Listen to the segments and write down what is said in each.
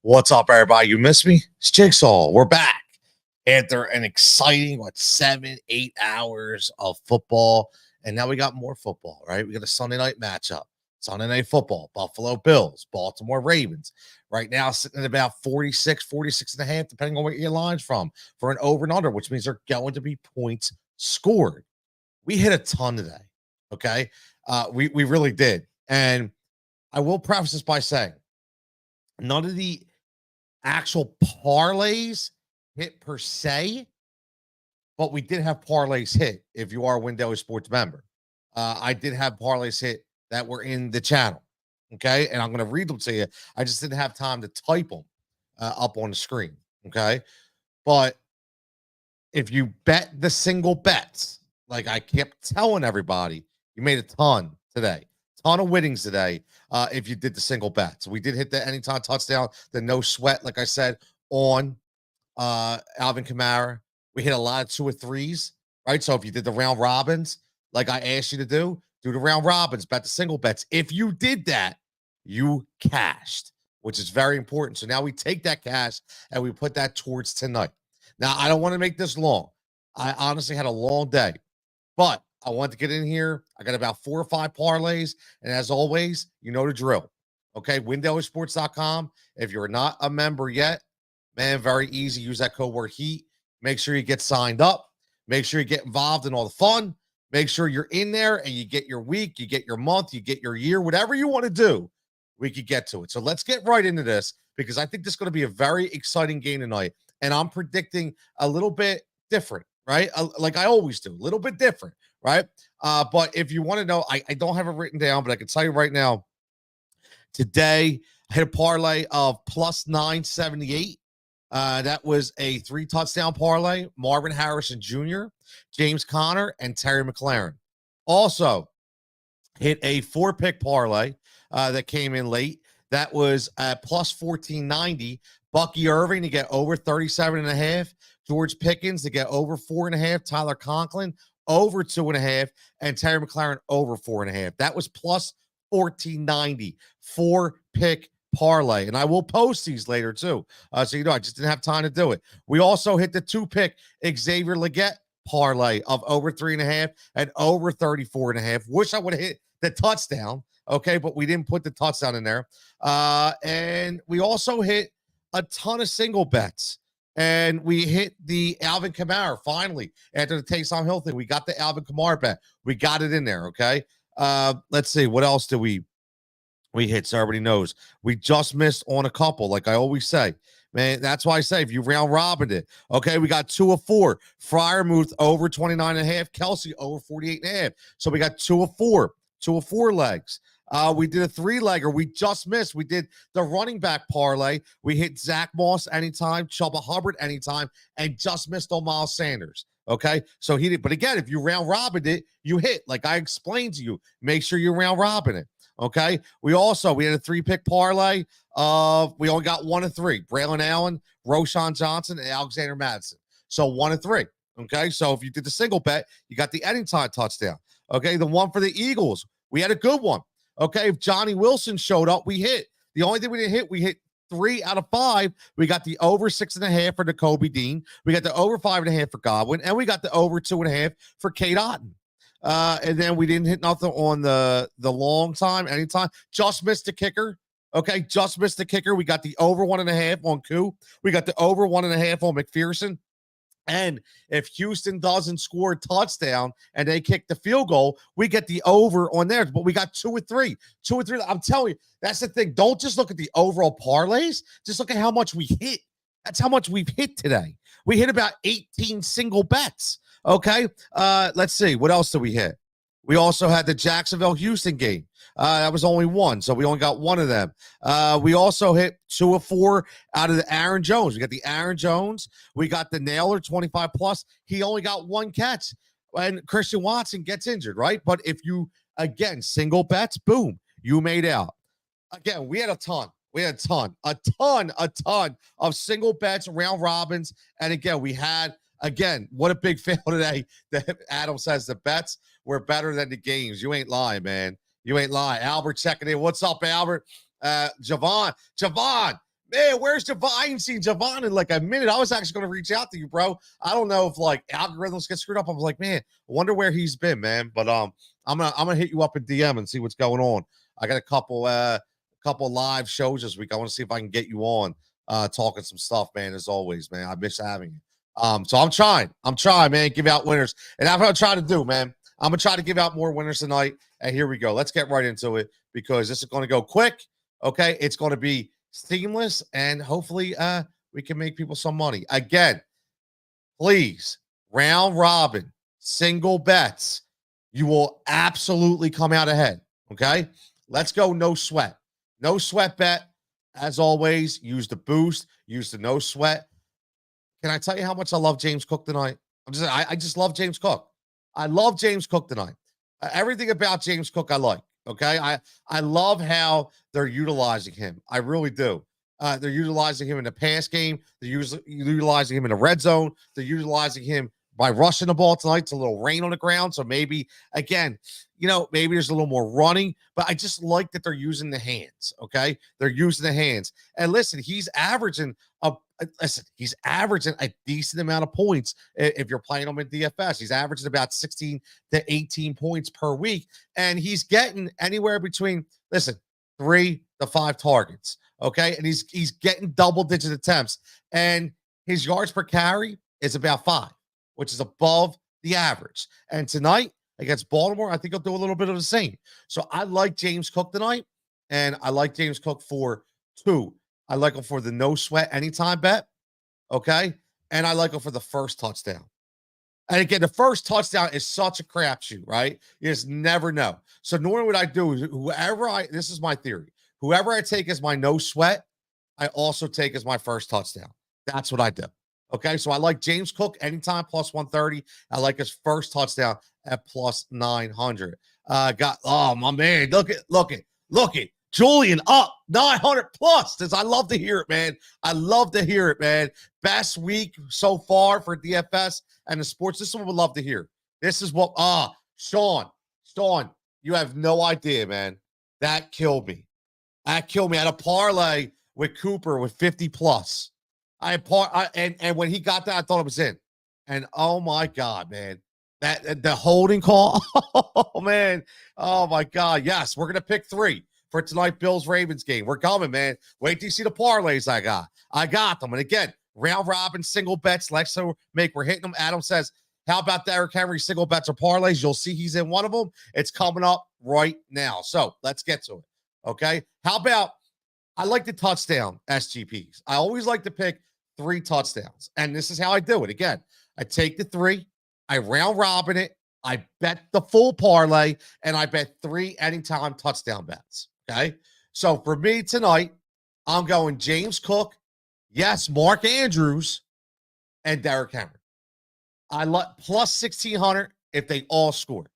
What's up, everybody? You missed me? It's Jigsaw. We're back after an exciting, 7-8 hours of football. And now we got more football, right? We got a Sunday night matchup. Sunday night football, Buffalo Bills, Baltimore Ravens. Right now, sitting at about 46 and a half, depending on where your line's from, for an over and under, which means there are going to be points scored. We hit a ton today, okay? We really did. And I will preface this by saying, none of the actual parlays hit per se, but we did have parlays hit if you are a Windows Sports member. I did have parlays hit that were in the channel, okay? And I'm going to read them to you. I just didn't have time to type them up on the screen, okay? But if you bet the single bets, like I kept telling everybody, you made a ton today. Ton of winnings today if you did the single bets. We did hit the anytime touchdown, the no sweat, like I said, on Alvin Kamara. We hit a lot of 2 or 3s, right? So if you did the round robins, like I asked you to do the round robins, bet the single bets. If you did that, you cashed, which is very important. So now we take that cash and we put that towards tonight. Now, I don't want to make this long. I honestly had a long day, but I want to get in here. I got about 4 or 5 parlays. And as always, you know the drill. Okay, windowsports.com. If you're not a member yet, man, very easy. Use that code word HEAT. Make sure you get signed up. Make sure you get involved in all the fun. Make sure you're in there and you get your week, you get your month, you get your year, whatever you want to do, we could get to it. So let's get right into this because I think this is going to be a very exciting game tonight. And I'm predicting a little bit different, right? Like I always do, a little bit different, right? But if you want to know, I don't have it written down, but I can tell you right now, today I hit a parlay of plus 978. That was a 3-touchdown parlay. Marvin Harrison Jr., James Conner, and Terry McLaurin. Also hit a 4-pick parlay that came in late. That was at plus 1490. Bucky Irving to get over 37.5. George Pickens to get over 4.5. Tyler Conklin over 2.5. And Terry McLaurin over 4.5. That was plus 1490. 4-pick parlay. And I will post these later too. So you know, I just didn't have time to do it. We also hit the 2-pick Xavier Legette parlay of over 3.5 and over 34.5. Wish I would have hit the touchdown. Okay, but we didn't put the touchdown in there. And we also hit a ton of single bets. And we hit the Alvin Kamara finally after the Taysom Hill thing. We got the Alvin Kamara bet. We got it in there. Okay. Let's see. What else did we hit? So everybody knows. We just missed on a couple, like I always say. Man, that's why I say if you round robin it. Okay, we got 2 of 4. Fryermuth over 29.5. Kelsey over 48.5. So we got 2 of 4. 2 of 4 legs. We did a 3-legger. We just missed. We did the running back parlay. We hit Zach Moss anytime, Chuba Hubbard anytime, and just missed on Miles Sanders. Okay, so he did. But again, if you round robin it, you hit. Like I explained to you, make sure you round robin it. Okay, we had a 3-pick parlay of, we only got 1 of 3. Braylon Allen, Roshan Johnson, and Alexander Madison. So 1 of 3. Okay, so if you did the single bet, you got the anytime touchdown. Okay, the one for the Eagles, we had a good one. Okay, if Johnny Wilson showed up, we hit. The only thing we didn't hit, we hit 3 out of 5. We got the over 6.5 for Nakobe Dean. We got the over 5.5 for Godwin, and we got the over 2.5 for Kate Otten. And then we didn't hit nothing on the long time, anytime. Just missed the kicker. Okay, just missed the kicker. We got the over 1.5 on Koo. We got the over 1.5 on McPherson. And if Houston doesn't score a touchdown and they kick the field goal, we get the over on theirs. But we got 2 or 3. 2 or 3. I'm telling you, that's the thing. Don't just look at the overall parlays. Just look at how much we hit. That's how much we've hit today. We hit about 18 single bets. Okay. Let's see. What else did we hit? We also had the Jacksonville-Houston game. That was only 1, so we only got 1 of them. We also hit 2 of 4 out of the Aaron Jones. We got the Aaron Jones. We got the Naylor, 25+. He only got 1 catch, and Christian Watson gets injured, right? But if you, again, single bets, boom, you made out. Again, we had a ton. We had a ton of single bets, round robins. And again, we had, what a big fail today that Adam says the bets were better than the games. You ain't lying, man. You ain't lying. Albert checking in. What's up, Albert? Javon, Man, where's Javon? I ain't seen Javon in like a minute. I was actually going to reach out to you, bro. I don't know if like algorithms get screwed up. I was like, man, I wonder where he's been, man. But I'm gonna hit you up in DM and see what's going on. I got a couple live shows this week. I want to see if I can get you on talking some stuff, man. As always, man. I miss having you. So I'm trying, man. Give out winners, and that's what I'm trying to do, man. I'm gonna try to give out more winners tonight. And here we go. Let's get right into it because this is going to go quick. Okay, it's going to be seamless, and hopefully we can make people some money. Again, please, round robin, single bets. You will absolutely come out ahead. Okay, let's go. No sweat. No sweat bet. As always, use the boost, use the no sweat. Can I tell you how much I love James Cook tonight? I just love James Cook. I love James Cook tonight. Everything about James Cook I like. Okay, I love how they're utilizing him. I really do. They're utilizing him in the pass game. They're utilizing him in the red zone. They're utilizing him by rushing the ball tonight. It's a little rain on the ground, so maybe again, maybe there's a little more running. But I just like that they're using the hands. Okay, they're using the hands. And listen, he's averaging a decent amount of points if you're playing him in DFS. He's averaging about 16 to 18 points per week, and he's getting anywhere between 3 to 5 targets. Okay, and he's getting double-digit attempts, and his yards per carry is about 5, which is above the average. And tonight against Baltimore, I think he'll do a little bit of the same. So I like James Cook tonight, and I like James Cook for 2. I like him for the no sweat anytime bet. Okay. And I like him for the first touchdown. And again, the first touchdown is such a crapshoot, right? You just never know. So normally what I do is this is my theory. Whoever I take as my no sweat, I also take as my first touchdown. That's what I do. Okay. So I like James Cook anytime plus 130. I like his first touchdown at plus 900. My man. Look it. Julian up 900 plus. I love to hear it, man. I love to hear it, man. Best week so far for DFS and the sports. This is what we love to hear. This is what, Sean, you have no idea, man. That killed me. I had a parlay with Cooper with 50 plus. And when he got that, I thought it was in. And oh my God, man. That the holding call. Oh man. Oh my God. Yes, we're gonna pick 3 for tonight, Bills-Ravens game. We're coming, man. Wait till you see the parlays I got. I got them. And again, round robin, single bets. We're hitting them. Adam says, how about Derrick Henry single bets or parlays? You'll see he's in one of them. It's coming up right now. So let's get to it. Okay. How about, I like the touchdown SGPs. I always like to pick 3 touchdowns. And this is how I do it. Again, I take the 3, I round robin it, I bet the full parlay, and I bet 3 anytime touchdown bets. Okay. So for me tonight, I'm going James Cook, yes, Mark Andrews, and Derrick Henry. I like plus 1,600 if they all score.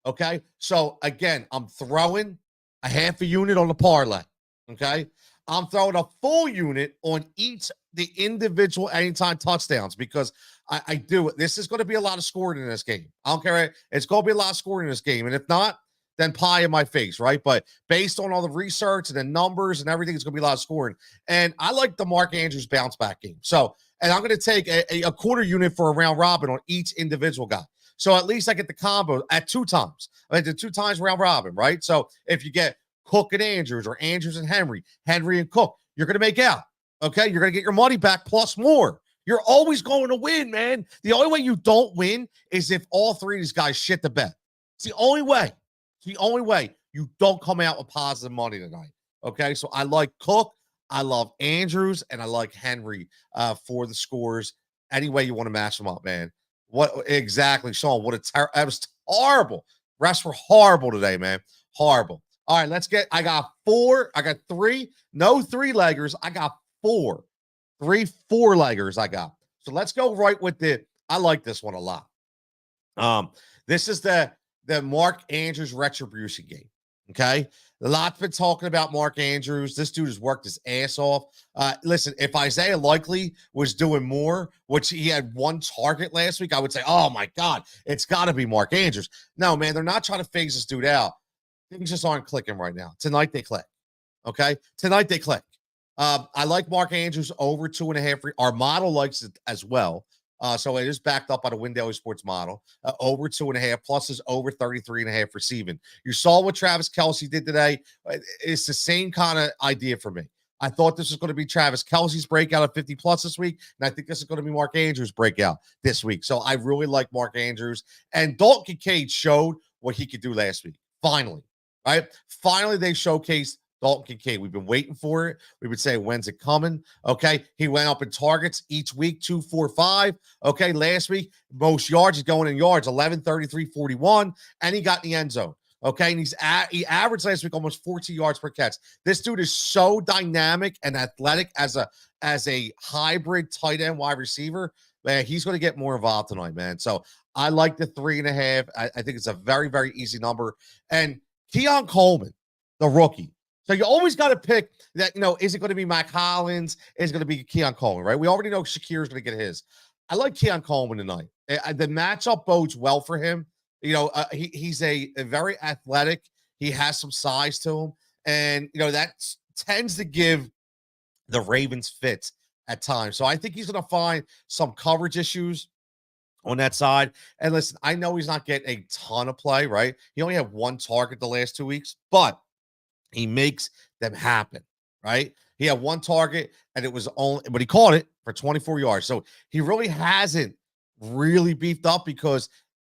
Okay. So again, I'm throwing a half a unit on the parlay. Okay. I'm throwing a full unit on the individual anytime touchdowns because I do it. This is going to be a lot of scoring in this game. I don't care. It's going to be a lot of scoring in this game. And if not, then pie in my face, right? But based on all the research and the numbers and everything, it's going to be a lot of scoring. And I like the Mark Andrews bounce back game. So, and I'm going to take a quarter unit for a round robin on each individual guy. So at least I get the combo at 2 times. I did 2 times round robin, right? So if you get Cook and Andrews or Andrews and Henry and Cook, you're going to make out. Okay. You're going to get your money back plus more. You're always going to win, man. The only way you don't win is if all 3 of these guys shit the bed. It's the only way. It's the only way you don't come out with positive money tonight. Okay. So I like Cook. I love Andrews and I like Henry for the scores. Any way you want to match them up, man. What exactly, Sean? That was horrible. Refs were horrible today, man. Horrible. All right, I got 3, no 3-leggers. I got 4. 3 4-leggers I got. So let's go right with I like this one a lot. This is the Mark Andrews retribution game. Okay. A lot's been talking about Mark Andrews. This dude has worked his ass off. Listen, if Isaiah Likely was doing more, which he had 1 target last week, I would say, oh my God, it's got to be Mark Andrews. No, man, they're not trying to phase this dude out. Things just aren't clicking right now. Tonight they click. Okay. Tonight they click. I like Mark Andrews over 2.5. Our model likes it as well. So it is backed up by the Win Daily Sports model. Over 2.5 plus is over 33.5 receiving. You saw what Travis Kelce did today. It's the same kind of idea for me. I thought this was going to be Travis Kelce's breakout of 50 plus this week, and I think this is going to be Mark Andrews' breakout this week. So I really like Mark Andrews. And Dalton Kincaid showed what he could do last week. Finally, right? Finally, they showcased Dalton Kincaid. We've been waiting for it. We've been saying, when's it coming? Okay. He went up in targets each week, 2, 4, 5. Okay. Last week, most yards is going in yards, 11, 33, 41. And he got in the end zone. Okay. And he averaged last week almost 40 yards per catch. This dude is so dynamic and athletic as a hybrid tight end wide receiver. Man, he's going to get more involved tonight, man. So I like the 3.5. I think it's a very, very easy number. And Keon Coleman, the rookie. So you always got to pick that, is it going to be Mike Hollins? Is it going to be Keon Coleman, right? We already know Shakir's going to get his. I like Keon Coleman tonight. The matchup bodes well for him. He's a very athletic. He has some size to him. And, that tends to give the Ravens fits at times. So I think he's going to find some coverage issues on that side. And listen, I know he's not getting a ton of play, right? He only had one target the last 2 weeks, but he makes them happen, right? He had one target and it was only, but he caught it for 24 yards. So he really hasn't really beefed up because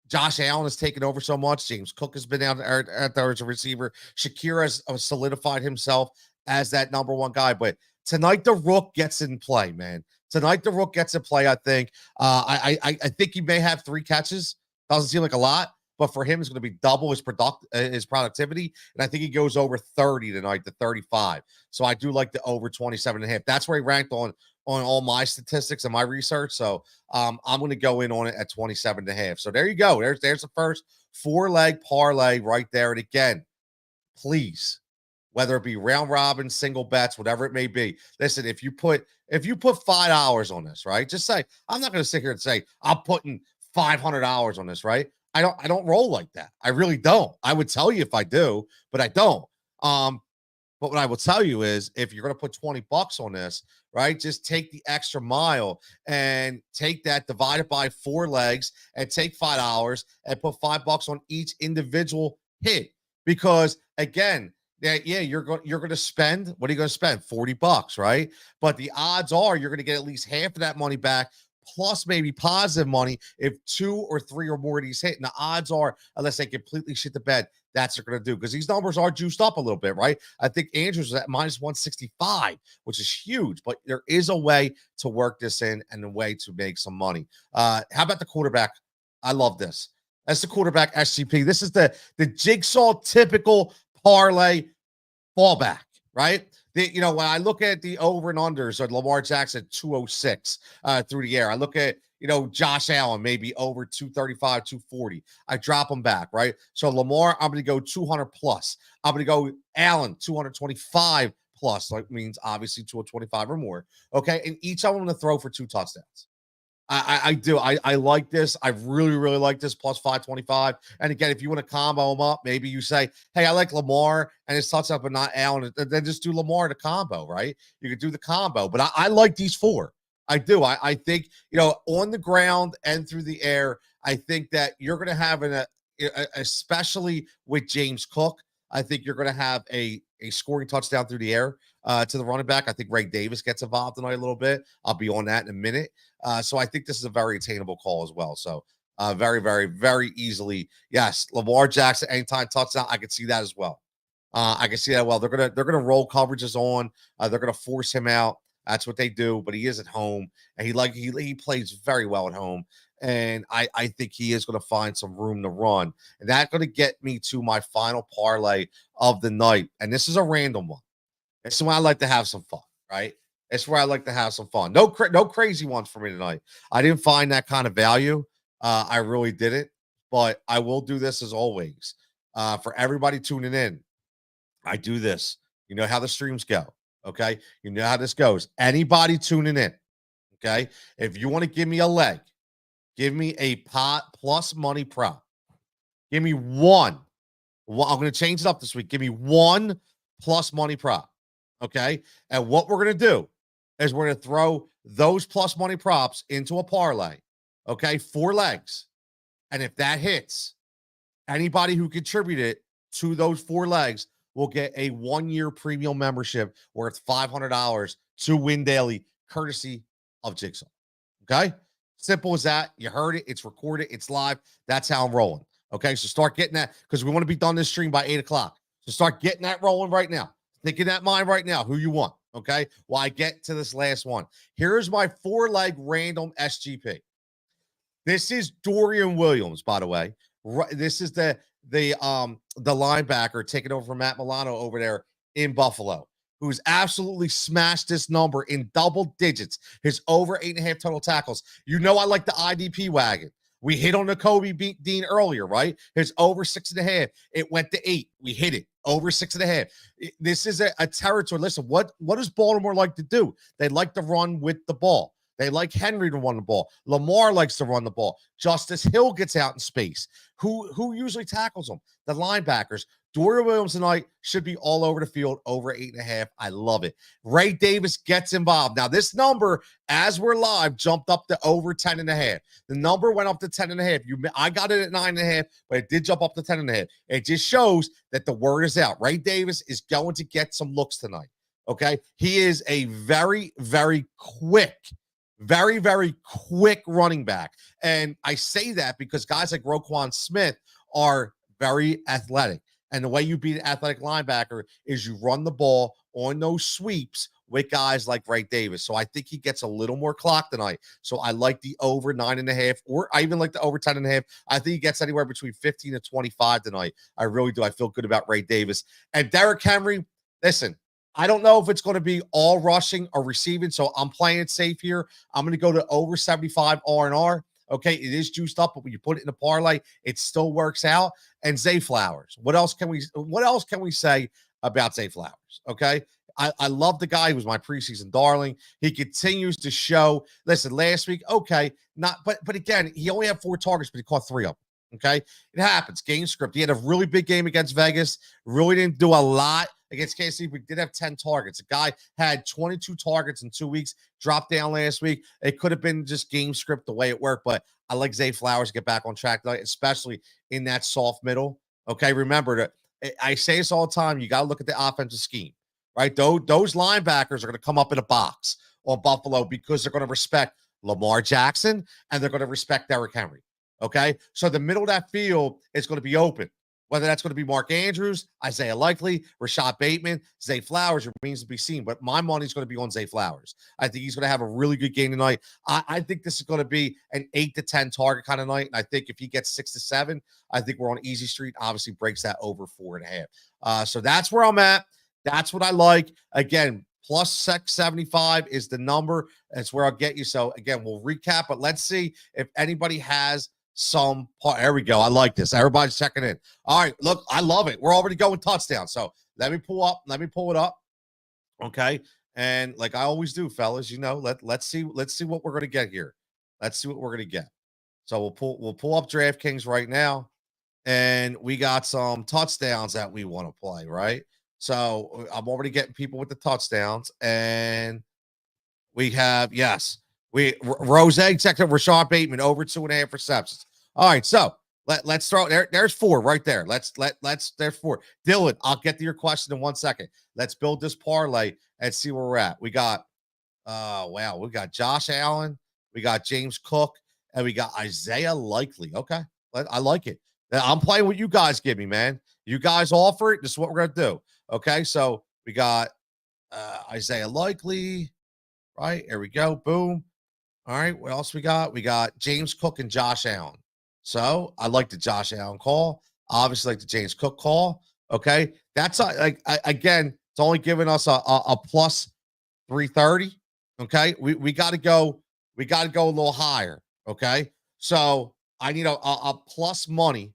Josh Allen has taken over so much. James Cook has been out there as a receiver. Shakir has solidified himself as that number one guy. But tonight, the Rook gets in play, man. Tonight, the Rook gets in play, I think. I think he may have 3 catches. Doesn't seem like a lot. But for him, it's going to be double his productivity. And I think he goes over 30 tonight to 35. So I do like the over 27.5. That's where he ranked on all my statistics and my research. So I'm going to go in on it at 27.5. So there you go. There's the first 4-leg parlay right there. And again, please, whether it be round robin, single bets, whatever it may be. Listen, if you put $5 on this, right? Just say, I'm not going to sit here and say I'm putting $500 on this, right? I don't roll like that. I really don't. I would tell you if I do, but I don't. But what I will tell you is if you're going to put $20 on this, right, just take the extra mile and take that, divide it by 4 legs and take $5 and put $5 on each individual hit. Because again, you're going to spend, what are you going to spend? $40, right? But the odds are you're going to get at least half of that money back, plus maybe positive money if 2 or 3 or more of these hit. And the odds are, unless they completely shit the bed, that's what they're going to do, because these numbers are juiced up a little bit, right? I think Andrews is at minus 165, which is huge, but there is a way to work this in and a way to make some money. How about the quarterback? I love this. That's the quarterback SGP. This is the Jigsaw typical parlay fallback, right? When I look at the over and unders of Lamar Jackson 206 through the air, I look at, Josh Allen maybe over 235, 240. I drop him back, right? So Lamar, I'm going to go 200 plus. I'm going to go Allen 225 plus. That means obviously 225 or more. Okay. And each of them to throw for 2 touchdowns. I do. I like this. I really, really like this plus 525. And again, if you want to combo them up, maybe you say, hey, I like Lamar and his touchdown, but not Allen. Then just do Lamar to combo, right? You could do the combo. But I like these 4. I do. I think, on the ground and through the air, I think that you're going to have especially with James Cook, I think you're going to have a scoring touchdown through the air to the running back. I think Ray Davis gets involved tonight a little bit. I'll be on that in a minute. So I think this is a very attainable call as well. So very, very, very easily. Yes, Lamar Jackson, anytime touchdown. I can see that as well. I can see that well. They're gonna roll coverages on. They're gonna force him out. That's what they do. But he is at home, and he plays very well at home. And I think he is going to find some room to run. And that's going to get me to my final parlay of the night. And this is a random one. This is where I like to have some fun, right? It's where I like to have some fun. No crazy ones for me tonight. I didn't find that kind of value. I really didn't. But I will do this as always. For everybody tuning in, I do this. You know how the streams go, okay? You know how this goes. Anybody tuning in, okay? If you want to give me a leg, give me a pot plus money prop. Give me one. I'm going to change it up this week. Give me 1 plus money prop. Okay. And what we're going to do is we're going to throw those plus money props into a parlay. Okay. 4 legs. And if that hits, anybody who contributed to those 4 legs will get a 1-year premium membership worth $500 to Win Daily, courtesy of Jigsaw. Okay. Simple as that. You heard it. It's recorded. It's live. That's how I'm rolling. Okay. So start getting that because we want to be done this stream by 8 o'clock. So start getting that rolling right now. Think in that mind right now who you want. Okay. While I get to this last one. Here's my 4-leg random SGP. This is Dorian Williams, by the way. This is the linebacker taking over from Matt Milano over there in Buffalo, who's absolutely smashed this number in double digits. His over 8.5 total tackles. You know I like the IDP wagon. We hit on the Kobe Dean earlier, right? His over 6.5. It went to 8. We hit it. Over 6.5. This is a territory. Listen, what does Baltimore like to do? They like to run with the ball. They like Henry to run the ball. Lamar likes to run the ball. Justice Hill gets out in space. Who usually tackles them? The linebackers. Dorian Williams tonight should be all over the field, over 8.5. I love it. Ray Davis gets involved. Now, this number, as we're live, jumped up to over 10.5. The number went up to 10.5. I got it at 9.5, but it did jump up to 10.5. It just shows that the word is out. Ray Davis is going to get some looks tonight. Okay? He is a very, very quick running back. And I say that because guys like Roquan Smith are very athletic. And the way you beat an athletic linebacker is you run the ball on those sweeps with guys like Ray Davis. So I think he gets a little more clock tonight. So I like the over 9.5, or I even like the over 10.5. I think he gets anywhere between 15 and 25 tonight. I really do. I feel good about Ray Davis. And Derrick Henry, listen, I don't know if it's going to be all rushing or receiving, so I'm playing it safe here. I'm going to go to over 75 R&R. Okay, it is juiced up, but when you put it in a parlay, it still works out. And Zay Flowers. What else can we say about Zay Flowers? Okay. I love the guy who was my preseason darling. He continues to show. Listen, last week, okay, but again, he only had 4 targets, but he caught 3 of them. Okay, it happens. Game script. He had a really big game against Vegas. Really didn't do a lot against KC. We did have 10 targets. A guy had 22 targets in 2 weeks. Dropped down last week. It could have been just game script the way it worked, but I like Zay Flowers to get back on track tonight, especially in that soft middle. Okay, remember that I say this all the time. You got to look at the offensive scheme, right? Those linebackers are going to come up in a box on Buffalo because they're going to respect Lamar Jackson and they're going to respect Derrick Henry. Okay, so the middle of that field is going to be open. Whether that's going to be Mark Andrews, Isaiah Likely, Rashad Bateman, Zay Flowers remains to be seen. But my money's going to be on Zay Flowers. I think he's going to have a really good game tonight. I think this is going to be an 8 to 10 target kind of night. And I think if he gets 6 to 7, I think we're on easy street. Obviously breaks that over 4.5. So that's where I'm at. That's what I like. Again, plus 675 is the number. That's where I'll get you. So again, we'll recap, but let's see if anybody has some part. There we go. I like this. Everybody's checking in. All right, look, I love it. We're already going touchdown. So let me pull it up. Okay. And like I always do, fellas, let's see what we're gonna get here. Let's see what we're gonna get. So we'll pull up DraftKings right now, and we got some touchdowns that we want to play, right? So I'm already getting people with the touchdowns, and we have Rose checked out Rashad Bateman over 2.5 receptions. All right, so let's throw there. There's 4 right there. There's 4. Dylan, I'll get to your question in 1 second. Let's build this parlay and see where we're at. We got we got Josh Allen, we got James Cook, and we got Isaiah Likely. Okay, I like it. I'm playing what you guys give me, man. You guys offer it. This is what we're gonna do. Okay, so we got Isaiah Likely. Right, here we go. Boom. All right, what else we got? We got James Cook and Josh Allen. So I like the Josh Allen call. Obviously, like the James Cook call. Okay, that's again, it's only giving us a plus 330. Okay, we got to go. We got to go a little higher. Okay, so I need a plus money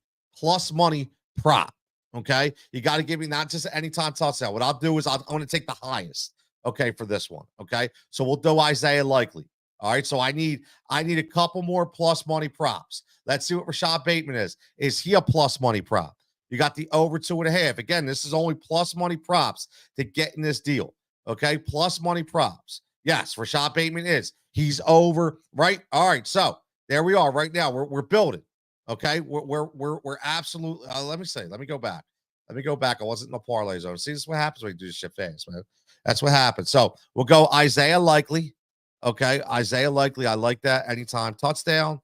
prop. Okay, you got to give me not just anytime touchdown. What I'll do is I'm going to take the highest. Okay, for this one. Okay, so we'll do Isaiah Likely. All right, so I need a couple more plus money props. Let's see what Rashad Bateman is. Is he a plus money prop? You got the over 2.5. Again, this is only plus money props to get in this deal. Okay, plus money props. Yes, Rashad Bateman is. He's over, right? All right, so there we are right now. We're building. Okay, we're absolutely. Let me go back. Let me go back. I wasn't in the parlay zone. See, this is what happens when you do this shit fast, man. That's what happens. So we'll go Isaiah Likely. Okay, Isaiah Likely. I like that. Anytime touchdown.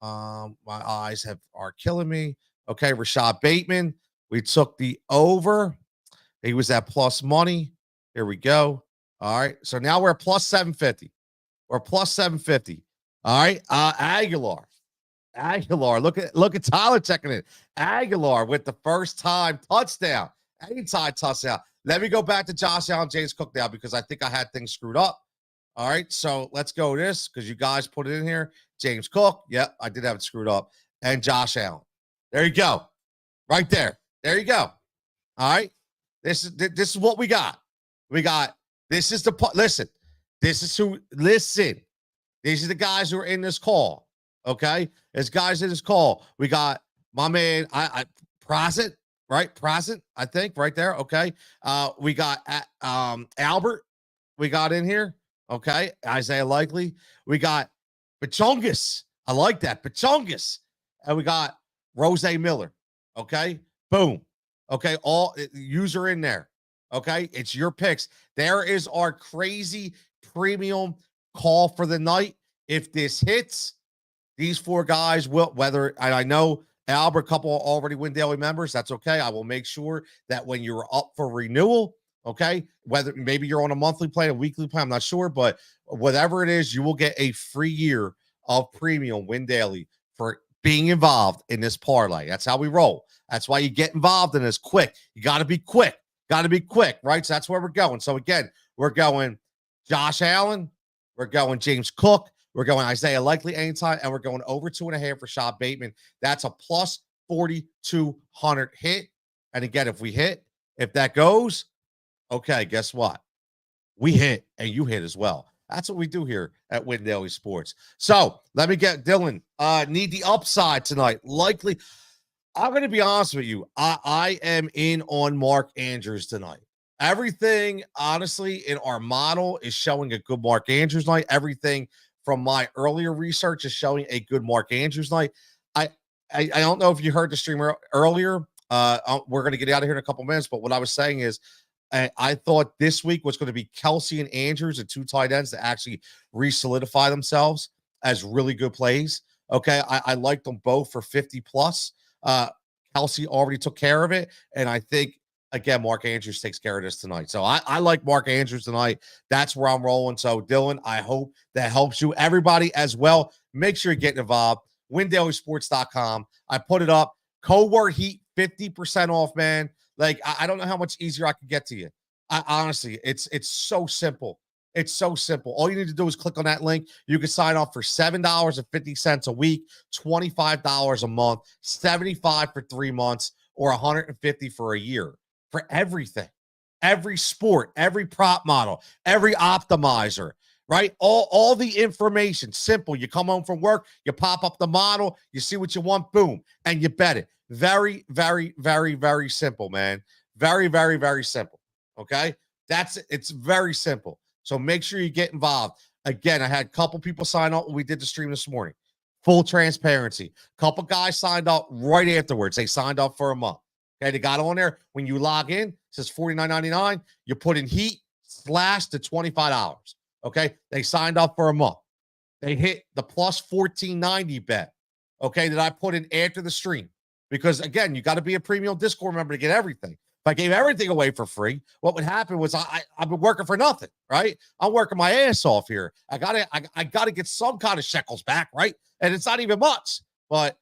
My eyes are killing me. Okay, Rashad Bateman. We took the over. He was at plus money. Here we go. All right. So now we're plus 750. We're plus 750. All right. Aguilar. Look at Tyler checking it. Aguilar with the first time touchdown. Anytime touchdown. Let me go back to Josh Allen, James Cook now because I think I had things screwed up. All right. So let's go this because you guys put it in here. James Cook. Yep. I did have it screwed up. And Josh Allen. There you go. Right there. There you go. All right. This is what we got. This is listen. These are the guys who are in this call. Okay. There's guys in this call. We got my man, Present, right? Present, I think, right there. Okay. We got Albert. We got in here. Okay. Isaiah Likely. We got Pachungus. I like that. Pachungus. And we got Rose Miller. Okay. Boom. Okay. All user in there. Okay. It's your picks. There is our crazy premium call for the night. If this hits, these four guys will, and I know Albert, couple already win daily members. That's okay. I will make sure that when you're up for renewal, okay, whether maybe you're on a monthly plan, a weekly plan, I'm not sure, but whatever it is, you will get a free year of premium win daily for being involved in this parlay. That's how we roll. That's why you get involved in this quick. You got to be quick. Right? So that's where we're going. So again, we're going Josh Allen. We're going James Cook. We're going Isaiah Likely anytime. And we're going over 2.5 for Rashad Bateman. That's a plus 4,200 hit. And again, if that goes, okay, guess what? We hit and you hit as well. That's what we do here at Win Daily Sports. So let me get Dylan. Need the upside tonight. Likely. I'm going to be honest with you. I am in on Mark Andrews tonight. Everything, honestly, in our model is showing a good Mark Andrews night. Everything from my earlier research is showing a good Mark Andrews night. I don't know if you heard the stream earlier. We're going to get out of here in a couple minutes, but what I was saying is I thought this week was going to be Kelsey and Andrews, the two tight ends that actually re-solidify themselves as really good plays. Okay, I liked them both for 50 plus. Kelsey already took care of it, and I think again Mark Andrews takes care of this tonight. So I like Mark Andrews tonight. That's where I'm rolling. So Dylan, I hope that helps you. Everybody as well, make sure you're getting involved. WinDailySports.com. I put it up. Code word HEAT 50% off, man. Like I don't know how much easier I could get to you. Honestly, it's so simple. It's so simple. All you need to do is click on that link. You can sign up for $7.50 a week, $25 a month, $75 for 3 months, or $150 for a year for everything. Every sport, every prop model, every optimizer, right? All the information. Simple. You come home from work, you pop up the model, you see what you want, boom, and you bet it. Very, very, very, very simple, man. Very, very, very simple. Okay? It's very simple. So make sure you get involved. Again, I had a couple people sign up when we did the stream this morning. Full transparency. Couple guys signed up right afterwards. They signed up for a month. Okay, they got on there. When you log in, it says $49.99. You put in HEAT / to $25. Okay, they signed up for a month. They hit the plus 1490 bet. Okay, that I put in after the stream. Because again, you got to be a premium Discord member to get everything. If I gave everything away for free, what would happen was I've been working for nothing, right? I'm working my ass off here. I gotta get some kind of shekels back, right? And it's not even much. But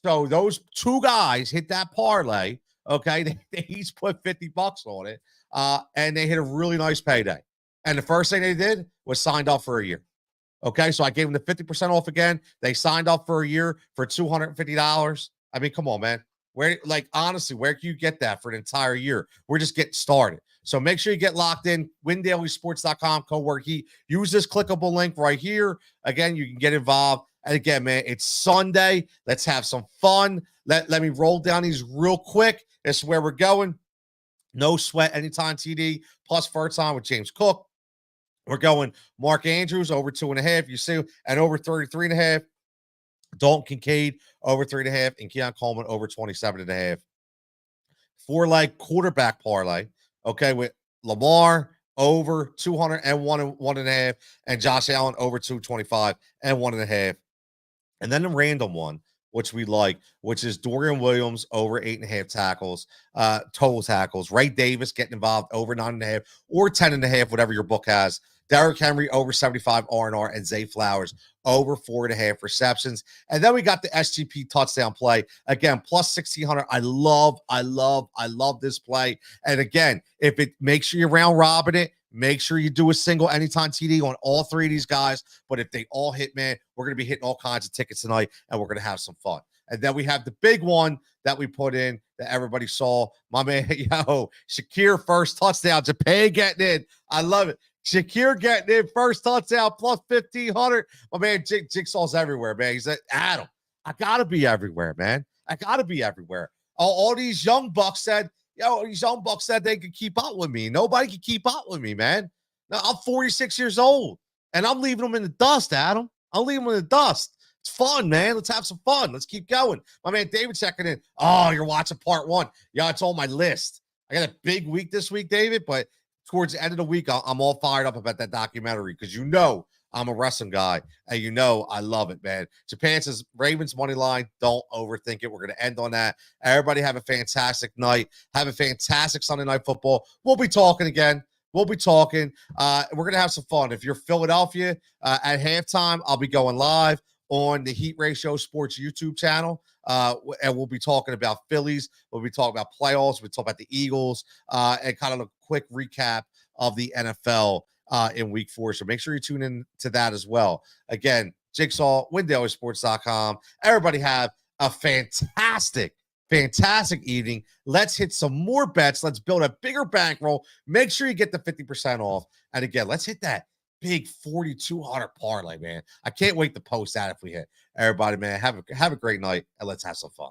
so those two guys hit that parlay. Okay, they each put $50 on it, and they hit a really nice payday. And the first thing they did was signed up for a year. Okay, so I gave them the 50% off again. They signed up for a year for $250. I mean, come on, man. Honestly, where can you get that for an entire year? We're just getting started. So make sure you get locked in. WinDailySports.com, code word HEAT. Use this clickable link right here. Again, you can get involved. And again, man, it's Sunday. Let's have some fun. Let me roll down these real quick. This is where we're going. No sweat anytime TD plus first time with James Cook. We're going Mark Andrews over 2.5. You see, and over 33.5. Dalton Kincaid over 3.5, and Keon Coleman over 27.5. 4-leg quarterback parlay. Okay, with Lamar over 201 and 1.5, and Josh Allen over 225 and 1.5. And then the random one, which we like, which is Dorian Williams over 8.5 tackles, total tackles. Ray Davis getting involved over 9.5 or 10.5, whatever your book has. Derrick Henry over 75 R&R, and Zay Flowers over 4.5 receptions. And then we got the SGP touchdown play. Again, plus 1,600. I love this play. And again, if it makes sure you're round robin it, make sure you do a single anytime TD on all three of these guys. But if they all hit, man, we're going to be hitting all kinds of tickets tonight, and we're going to have some fun. And then we have the big one that we put in that everybody saw. My man, Shakir first touchdown. Japan getting in. I love it. Shakir getting in first touchdown plus 1,500. My man, Jigsaw's everywhere, man. He's like, Adam, I got to be everywhere, man. I got to be everywhere. All these young bucks said, these young bucks said they could keep up with me. Nobody can keep up with me, man. Now, I'm 46 years old, and I'm leaving them in the dust, Adam. I'm leaving them in the dust. It's fun, man. Let's have some fun. Let's keep going. My man David checking in. Oh, you're watching part one. Yeah, it's on my list. I got a big week this week, David, but towards the end of the week, I'm all fired up about that documentary because I'm a wrestling guy, and I love it, man. Japan says Ravens money line. Don't overthink it. We're going to end on that. Everybody have a fantastic night. Have a fantastic Sunday night football. We'll be talking again. We're going to have some fun. If you're Philadelphia at halftime, I'll be going live on the Heat Ratio Sports YouTube channel. And we'll be talking about Phillies. We'll be talking about playoffs. We'll talk about the Eagles and kind of a quick recap of the NFL in week 4. So make sure you tune in to that as well. Again, Jigsaw, WinDailySports.com. Everybody have a fantastic evening. Let's hit some more bets. Let's build a bigger bankroll. Make sure you get the 50% off. And again, let's hit that big 4,200 parlay, man. I can't wait to post that if we hit. Everybody, man, have a great night, and let's have some fun.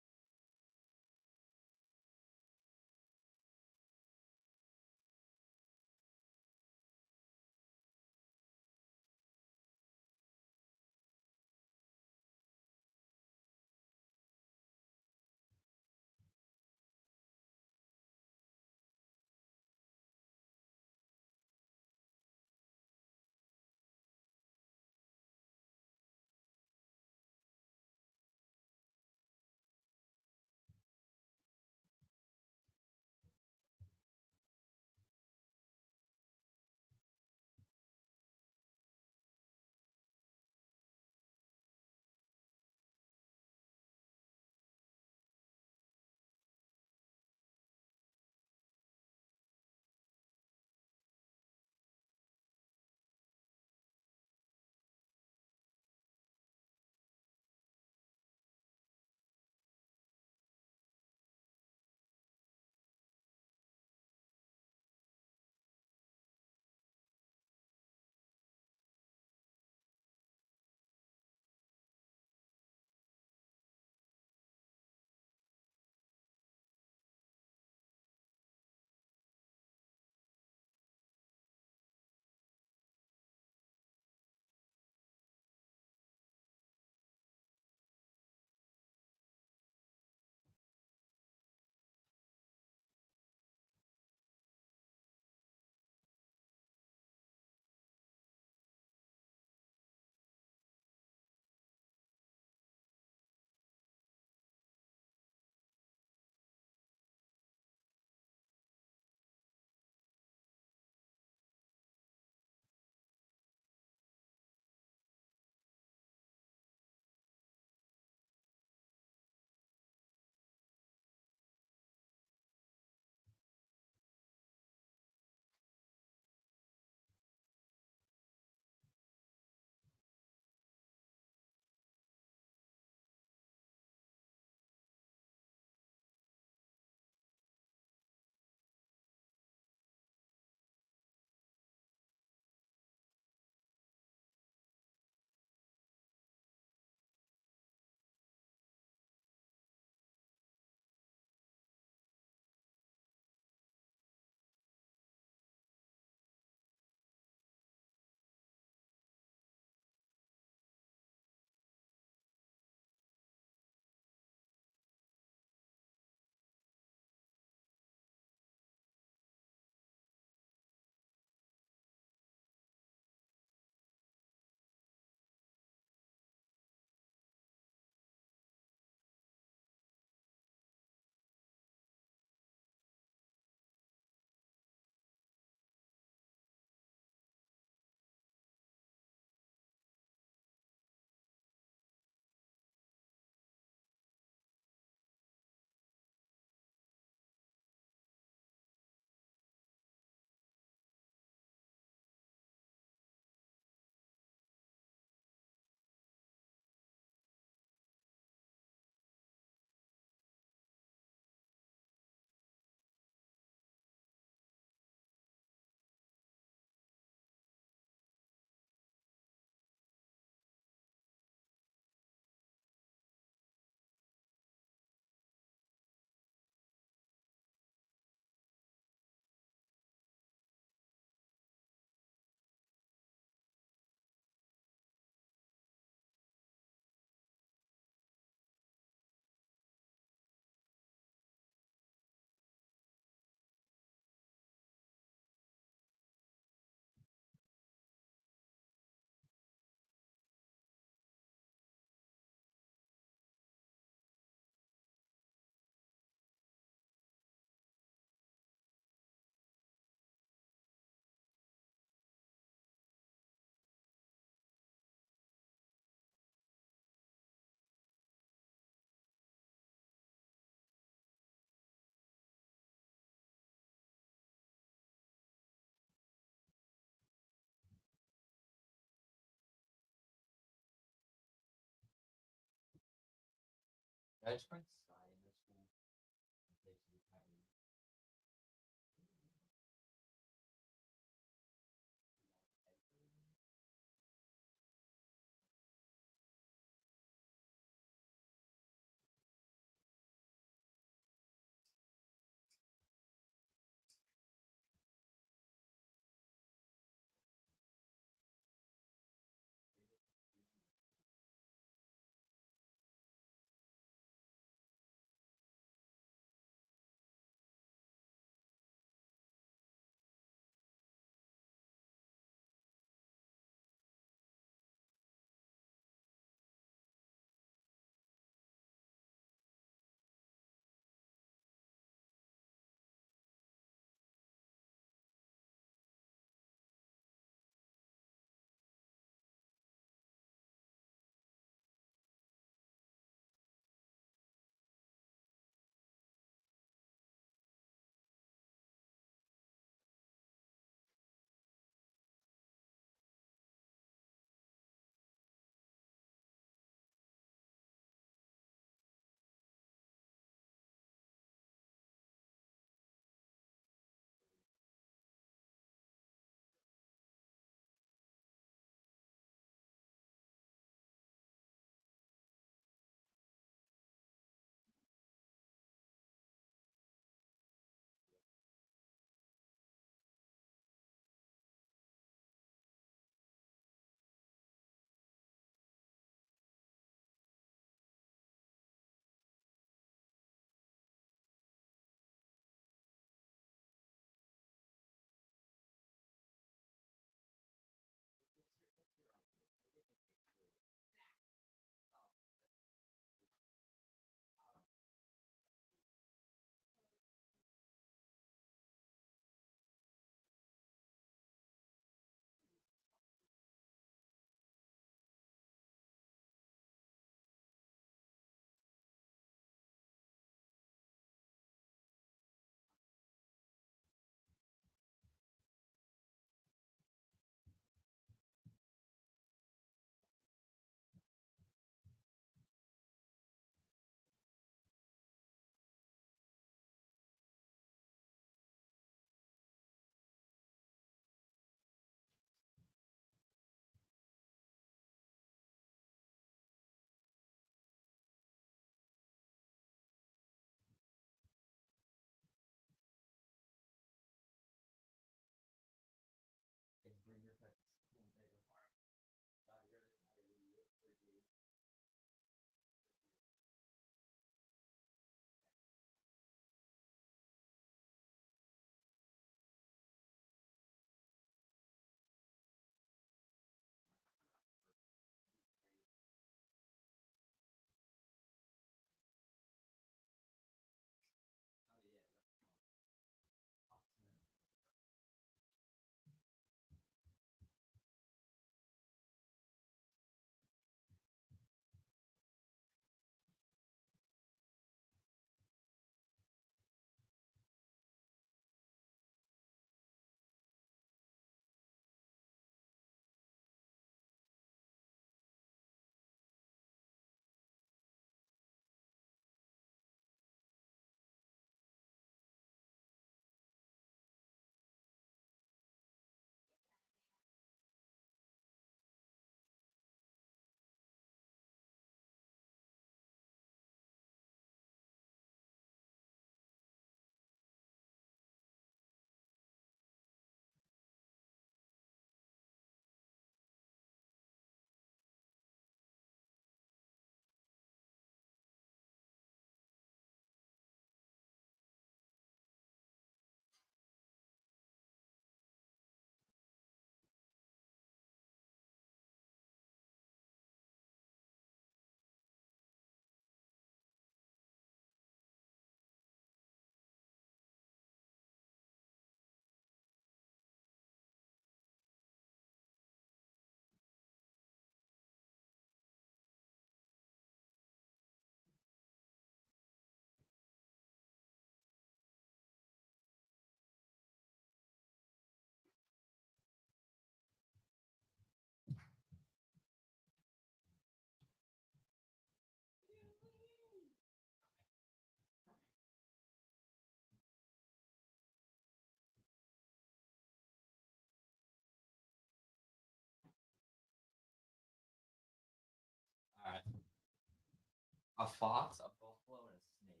A fox, a buffalo, and a snake.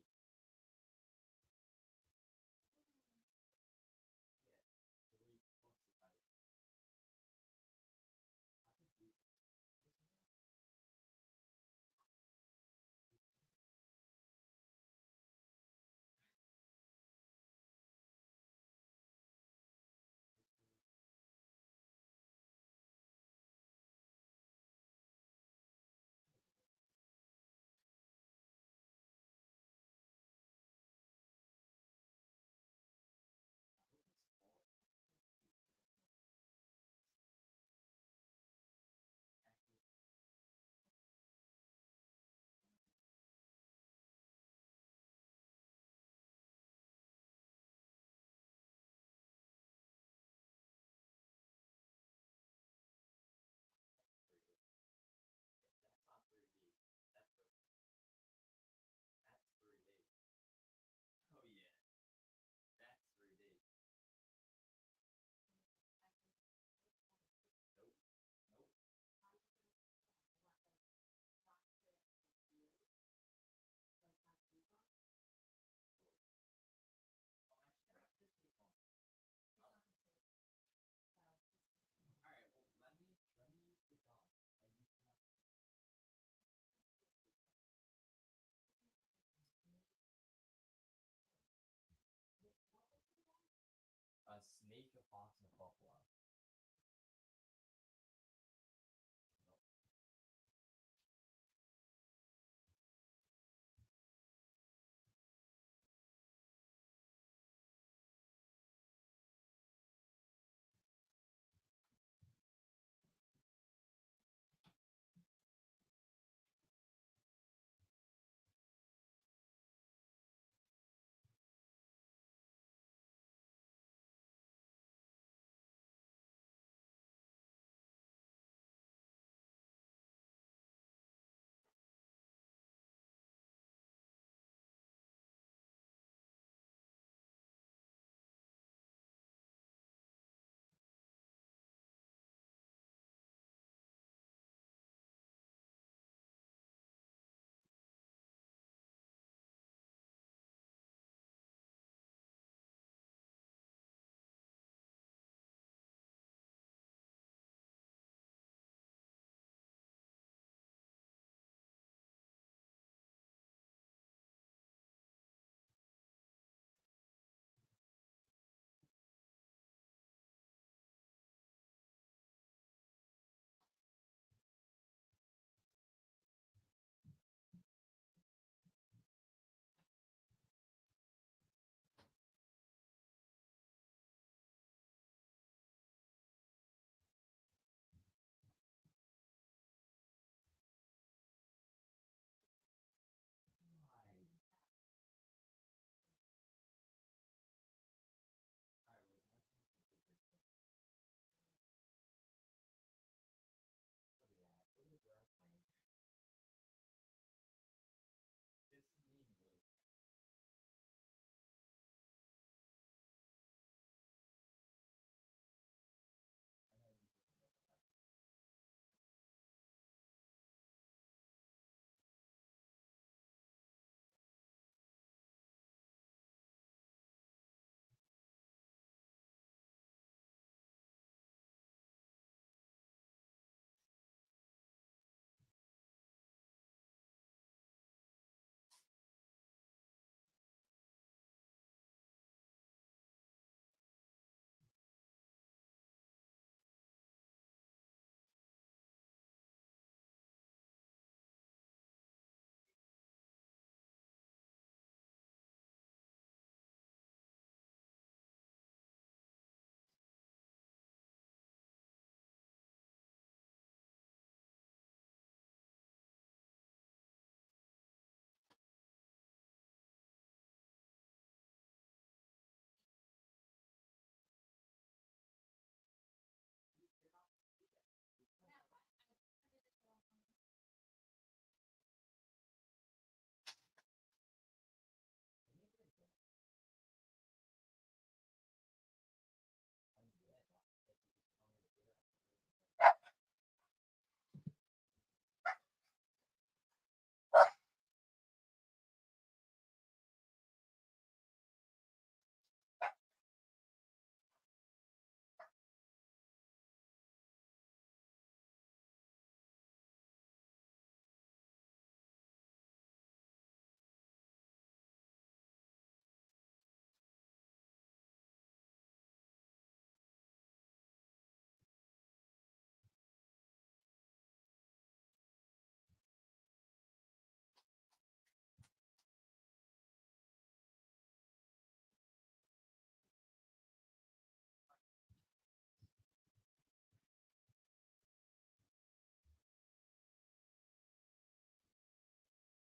A snake, a fox, and a buffalo.